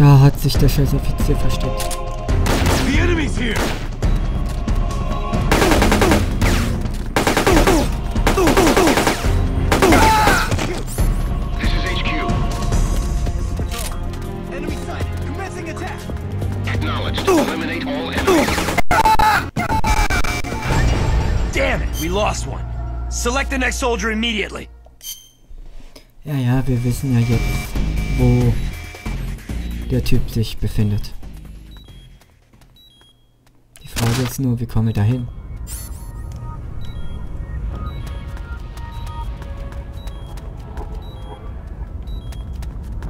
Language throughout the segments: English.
Da hat sich der scheiß Offizier versteckt. The enemy's here. This is HQ. Enemy sighted. Commencing attack. Acknowledged. Eliminate all enemies. Damn it, we lost one. Select the next soldier immediately. Ja, ja, wir wissen ja jetzt, wo der Typ sich befindet. Die Frage ist nur, wie kommen wir dahin?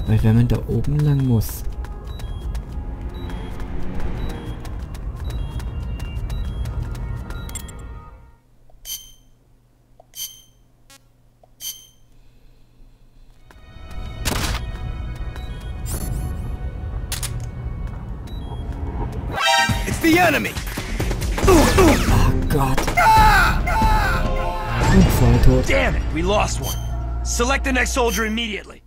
Weil wenn man da oben lang muss... It's the enemy. Oh Gott. Und zwei tot. Damn it, we lost one. Select the next soldier immediately.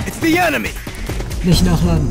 It's the enemy. Nicht nachladen.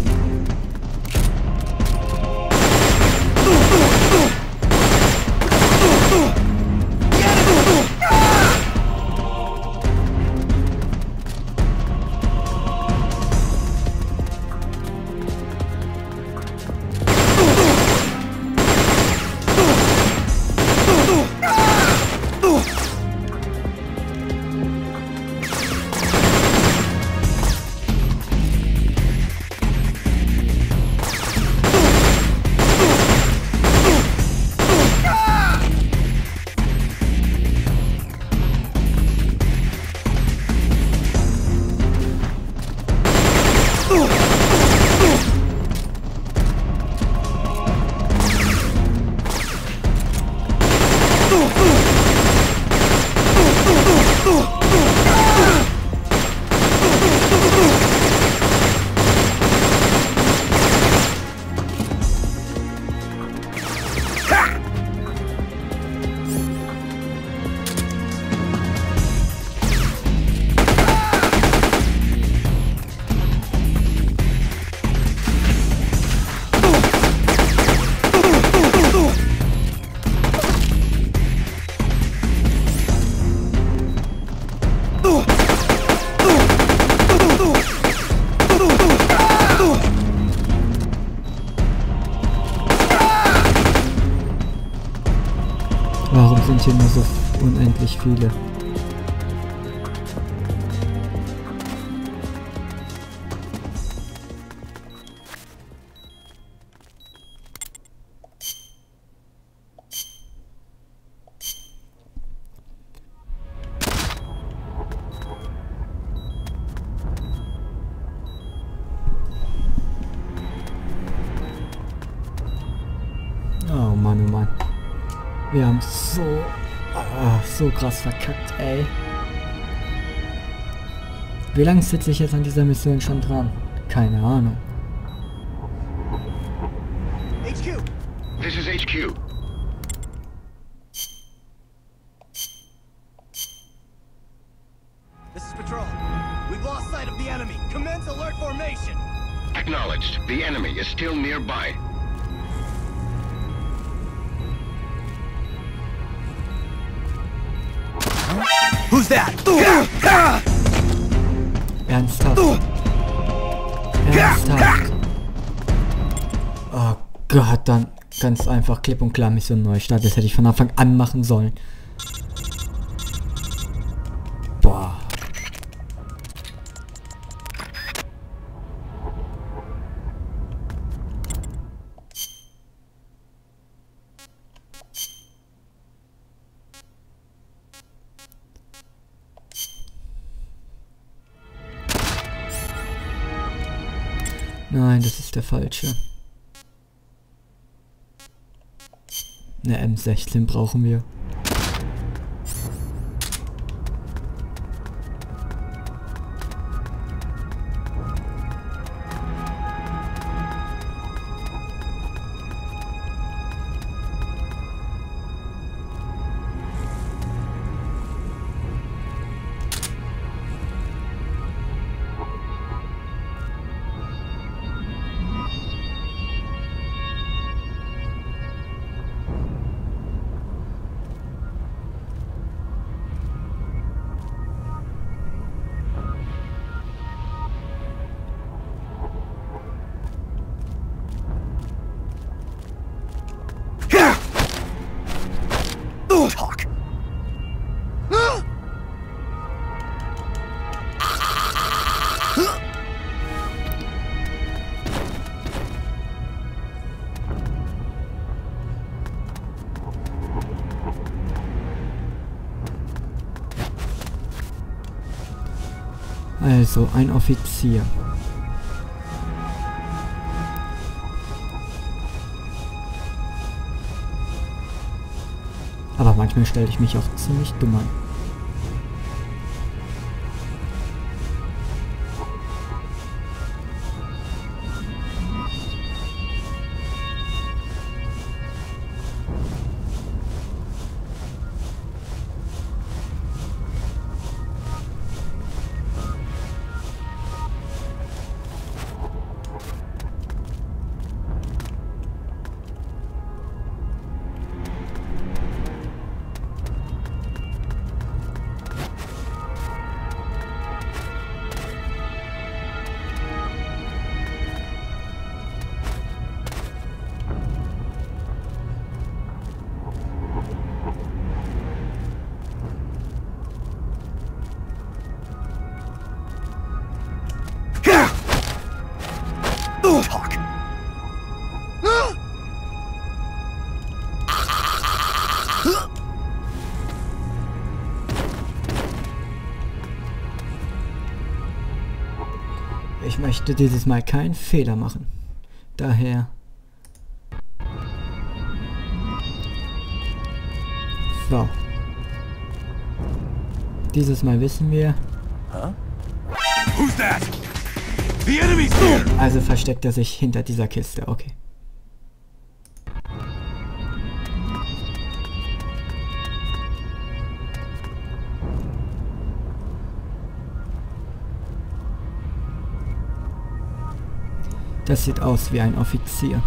Warum sind hier nur so unendlich viele? Oh Mann, oh Mann. Wir haben so krass verkackt, ey. Wie lange sitze ich jetzt an dieser Mission schon dran? Keine Ahnung. HQ. This is HQ. This is Patrol. We've lost sight of the enemy. Commence alert formation. Acknowledged. The enemy is still nearby. Who's that? Ernsthaft. Ernsthaft. Oh Gott, dann ganz einfach klipp und klar Mission Neustart. Das hätte ich von Anfang an machen sollen. Boah. Nein, das ist der falsche. Eine M16 brauchen wir. Also, ein Offizier. Aber manchmal stelle ich mich auch ziemlich dumm an. Talk. Ich möchte dieses Mal keinen Fehler machen. Daher... So. Dieses Mal wissen wir... Who's that? The enemy's here! Also versteckt er sich hinter dieser Kiste, okay. Das sieht aus wie ein Offizier.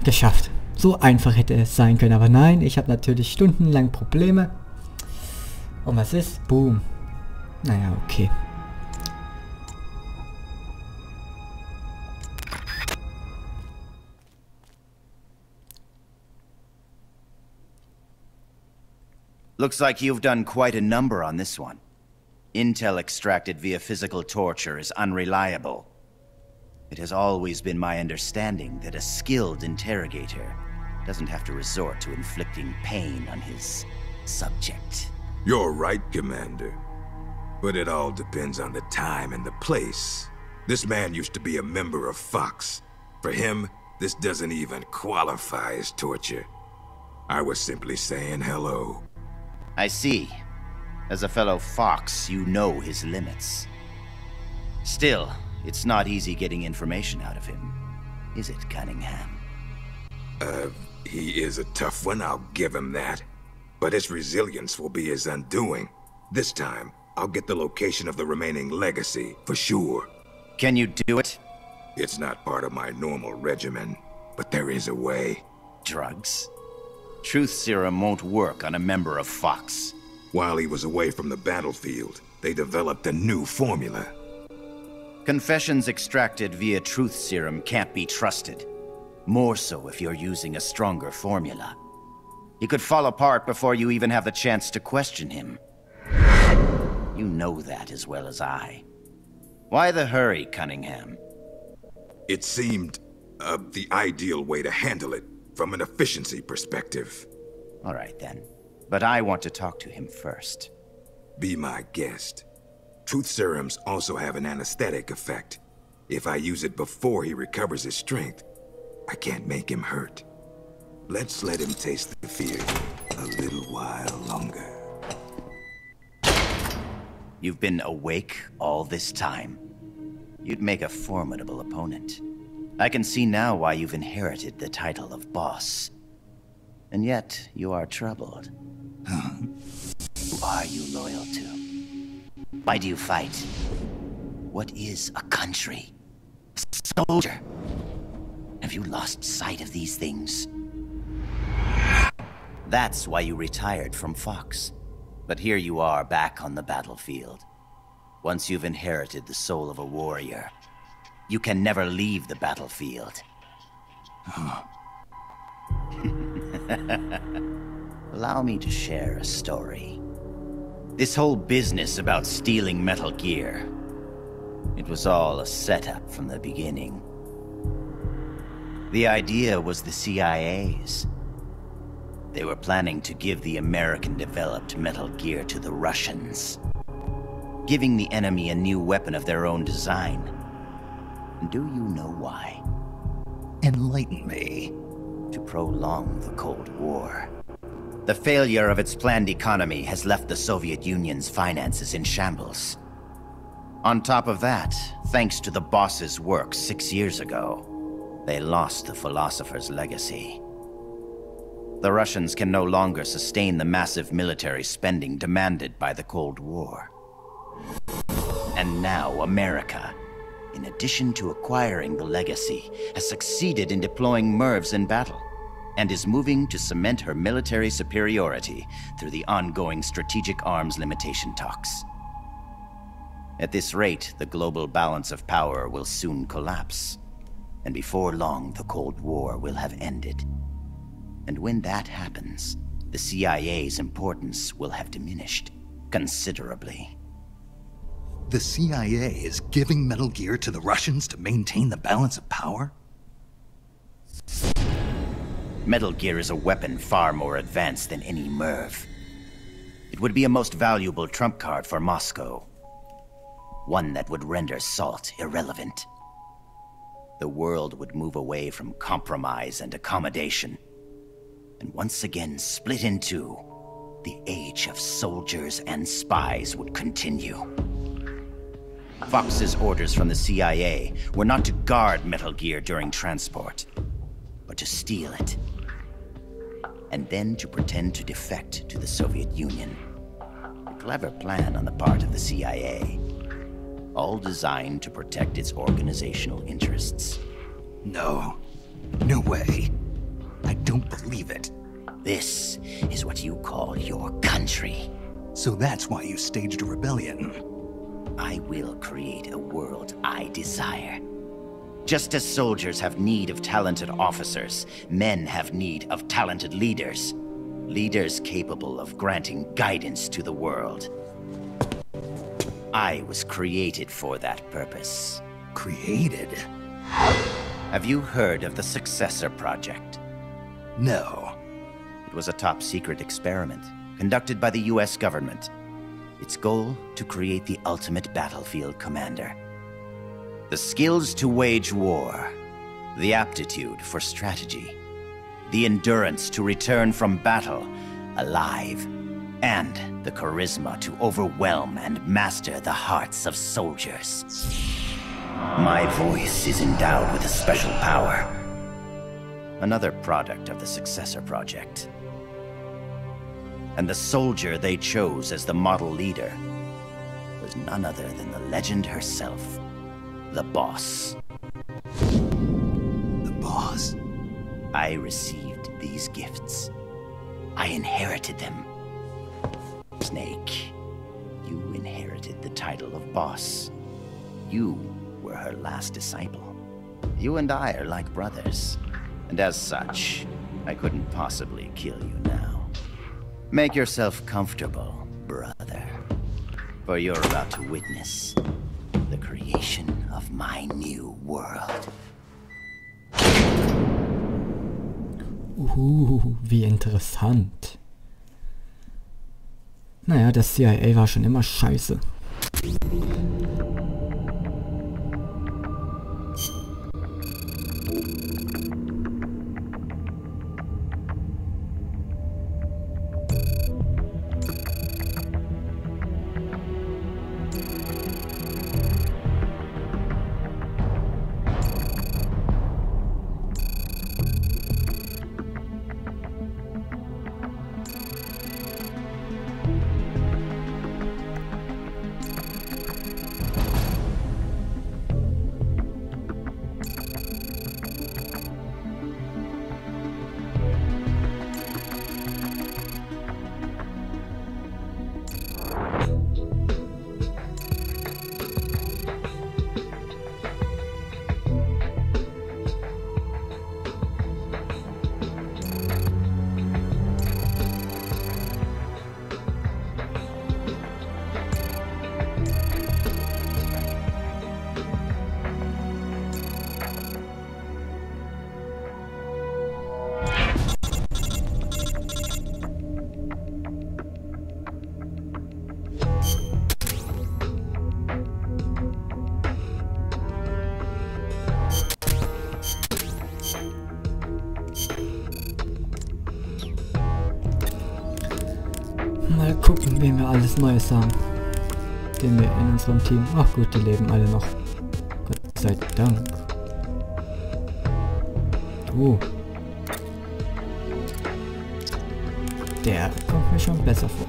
Geschafft. So einfach hätte es sein können, aber nein, ich habe natürlich stundenlang Probleme. Und was ist? Boom. Naja, okay. Looks like you've done quite a number on this one. Intel extracted via physical torture is unreliable. It has always been my understanding that a skilled interrogator doesn't have to resort to inflicting pain on his subject. You're right, Commander. But it all depends on the time and the place. This man used to be a member of Fox. For him, this doesn't even qualify as torture. I was simply saying hello. I see. As a fellow Fox, you know his limits. Still, it's not easy getting information out of him, is it, Cunningham? He is a tough one, I'll give him that. But his resilience will be his undoing. This time, I'll get the location of the remaining legacy, for sure. Can you do it? It's not part of my normal regimen, but there is a way. Drugs? Truth serum won't work on a member of Fox. While he was away from the battlefield, they developed a new formula. Confessions extracted via truth serum can't be trusted. More so if you're using a stronger formula. He could fall apart before you even have the chance to question him. You know that as well as I. Why the hurry, Cunningham? It seemed the ideal way to handle it, from an efficiency perspective. All right then. But I want to talk to him first. Be my guest. Truth serums also have an anesthetic effect. If I use it before he recovers his strength, I can't make him hurt. Let's let him taste the fear a little while longer. You've been awake all this time. You'd make a formidable opponent. I can see now why you've inherited the title of boss. And yet, you are troubled. Who are you loyal to? Why do you fight? What is a country? A soldier? Have you lost sight of these things? That's why you retired from Fox. But here you are back on the battlefield. Once you've inherited the soul of a warrior, you can never leave the battlefield. Allow me to share a story. This whole business about stealing Metal Gear, it was all a setup from the beginning. The idea was the CIA's. They were planning to give the American-developed Metal Gear to the Russians, giving the enemy a new weapon of their own design. Do you know why? Enlighten me. To prolong the Cold War. The failure of its planned economy has left the Soviet Union's finances in shambles. On top of that, thanks to the boss's work 6 years ago, they lost the philosopher's legacy. The Russians can no longer sustain the massive military spending demanded by the Cold War. And now America, in addition to acquiring the legacy, has succeeded in deploying MIRVs in battle, and is moving to cement her military superiority through the ongoing strategic arms limitation talks. At this rate, the global balance of power will soon collapse, and before long the Cold War will have ended. And when that happens, the CIA's importance will have diminished considerably. The CIA is giving Metal Gear to the Russians to maintain the balance of power? Metal Gear is a weapon far more advanced than any MIRV. It would be a most valuable trump card for Moscow. One that would render SALT irrelevant. The world would move away from compromise and accommodation, and once again split in two. The age of soldiers and spies would continue. Fox's orders from the CIA were not to guard Metal Gear during transport, but to steal it, and then to pretend to defect to the Soviet Union. A clever plan on the part of the CIA, all designed to protect its organizational interests. No. No way. I don't believe it. This is what you call your country. So that's why you staged a rebellion. I will create a world I desire. Just as soldiers have need of talented officers, men have need of talented leaders. Leaders capable of granting guidance to the world. I was created for that purpose. Created? Have you heard of the Successor Project? No. It was a top-secret experiment conducted by the US government. Its goal, to create the ultimate battlefield commander. The skills to wage war, the aptitude for strategy, the endurance to return from battle alive, and the charisma to overwhelm and master the hearts of soldiers. My voice is endowed with a special power. Another product of the Successor Project. And the soldier they chose as the model leader was none other than the legend herself, the boss. The boss? I received these gifts. I inherited them. Snake, you inherited the title of boss. You were her last disciple. You and I are like brothers, and as such, I couldn't possibly kill you now. Make yourself comfortable, brother, for you're about to witness the creation of my new world. Wie interessant. Naja, das CIA war schon immer scheiße. mal gucken, wen wir alles Neues haben. Den wir in unserem Team... Ach gut, die leben alle noch. Gott sei Dank. Der kommt mir schon besser vor.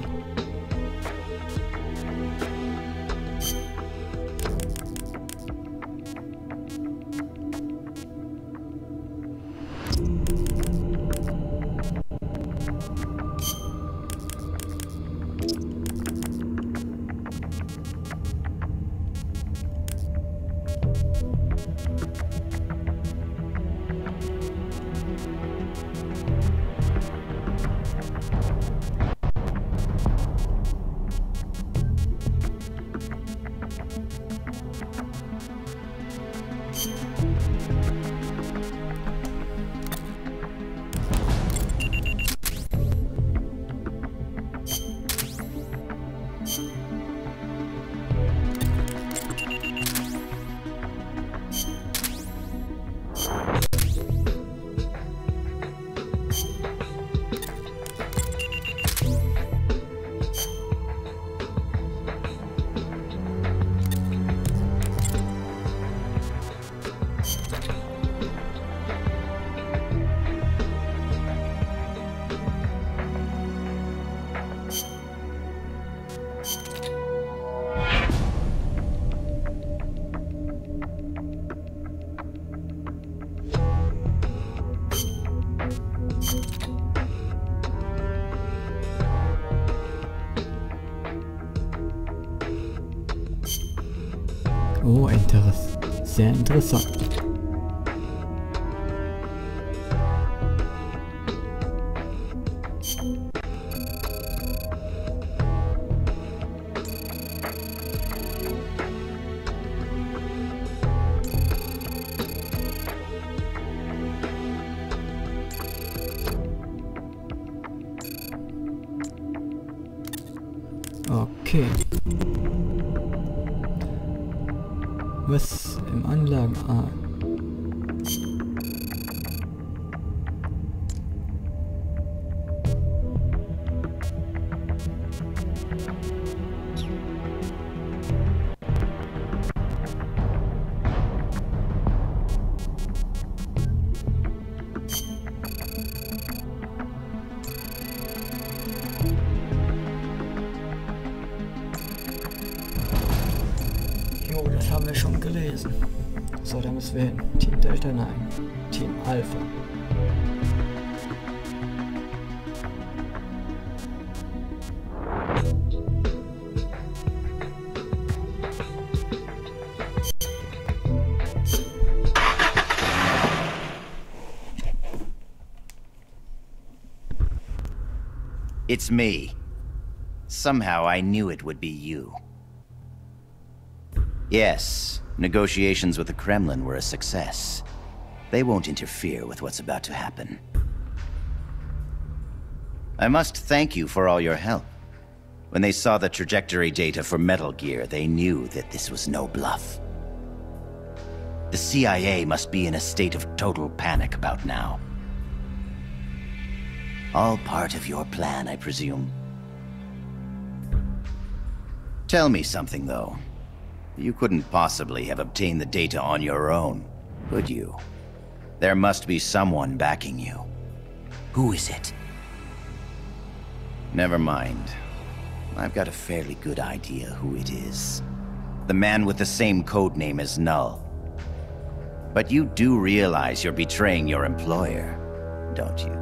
Oh, sehr interessant. Okay. Was im Anlagen... Ah. Jo, das haben wir schon gelesen. So, da müssen wir hin. Team Delta, nein. Team Alpha. It's me. Somehow I knew it would be you. Yes, negotiations with the Kremlin were a success. They won't interfere with what's about to happen. I must thank you for all your help. When they saw the trajectory data for Metal Gear, they knew that this was no bluff. The CIA must be in a state of total panic about now. All part of your plan, I presume. Tell me something, though. You couldn't possibly have obtained the data on your own, could you? There must be someone backing you. Who is it? Never mind. I've got a fairly good idea who it is. The man with the same codename as Null. But you do realize you're betraying your employer, don't you?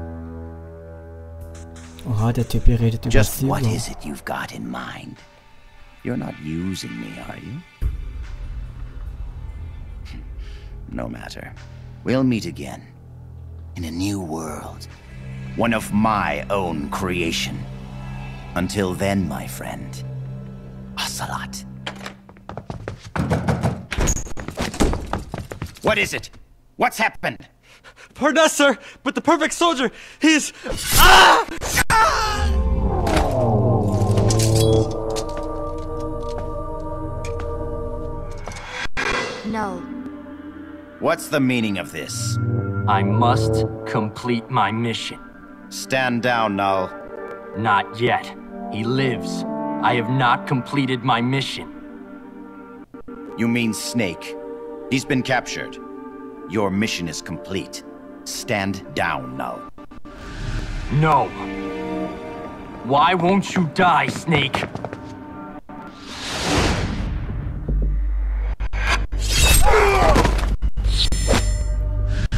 Oha, der Typ hier redet über Just what Zero. is it you've got in mind? You're not using me, are you? No matter. We'll meet again. In a new world. One of my own creation. Until then, my friend. Ocelot. What is it? What's happened? Pardon us, sir, but the perfect soldier, he's... Ah! No. What's the meaning of this? I must complete my mission. Stand down, Null. Not yet. He lives. I have not completed my mission. You mean Snake. He's been captured. Your mission is complete. Stand down, Null. No. Why won't you die, Snake?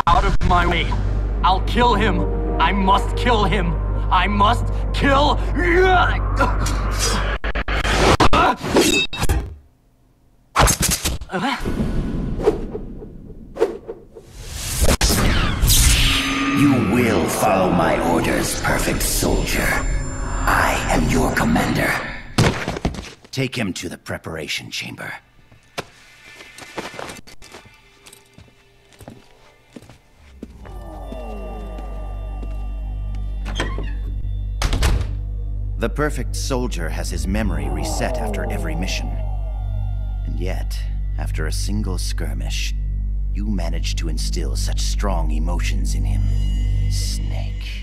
Out of my way. I'll kill him. I must kill him. I must kill... You will follow my orders, perfect soldier. I am your commander. Take him to the preparation chamber. The perfect soldier has his memory reset after every mission. And yet, after a single skirmish, you managed to instill such strong emotions in him. Snake.